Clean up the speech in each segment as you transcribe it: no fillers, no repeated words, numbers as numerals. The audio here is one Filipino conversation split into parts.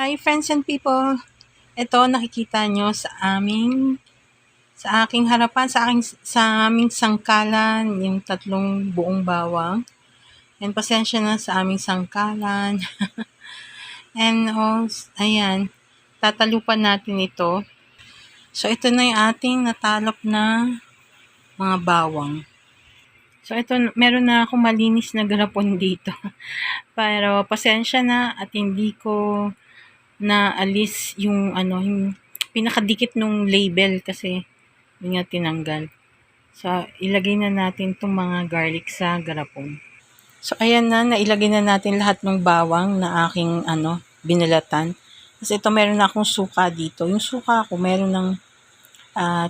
Hi friends and people. Ito nakikita nyo sa aking harapan, sa aming sangkalan, yung tatlong buong bawang. And pasensya na sa aming sangkalan. And ayan, tatalupan natin ito. So ito na yung ating natalop na mga bawang. So ito, meron na akong malinis na garapon dito. Pero pasensya na at hindi ko na alis yung yung pinakadikit nung label kasi yun nga tinanggal. So, ilagay na natin itong mga garlic sa garapon. So, ayan na, nailagay na natin lahat ng bawang na aking binalatan. Kasi ito meron na akong suka dito. Yung suka ko meron ng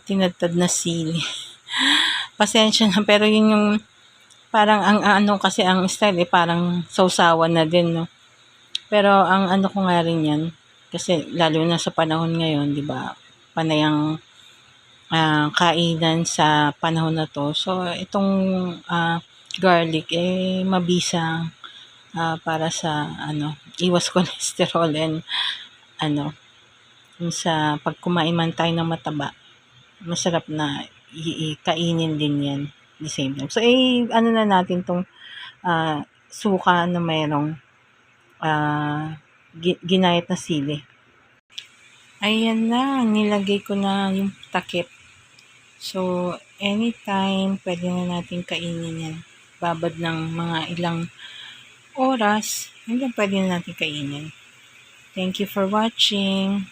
tinadtad na sili. Pasensya na, pero yun yung parang kasi ang style parang sausawan na din, no? Pero ang ko nga rin yan, kasi lalo na sa panahon ngayon, di ba, panayang kainan sa panahon na to. So, itong garlic, mabisa para sa, iwas cholesterol and, sa pag kumain man tayo ng mataba, masarap na kainin din yan the same time. So, na natin tong suka na mayroong ginayat na sili. Ayan na, nilagay ko na yung takip. So, anytime, pwede na natin kainin yan. Babad ng mga ilang oras, hanggang pwede na natin kainin. Thank you for watching.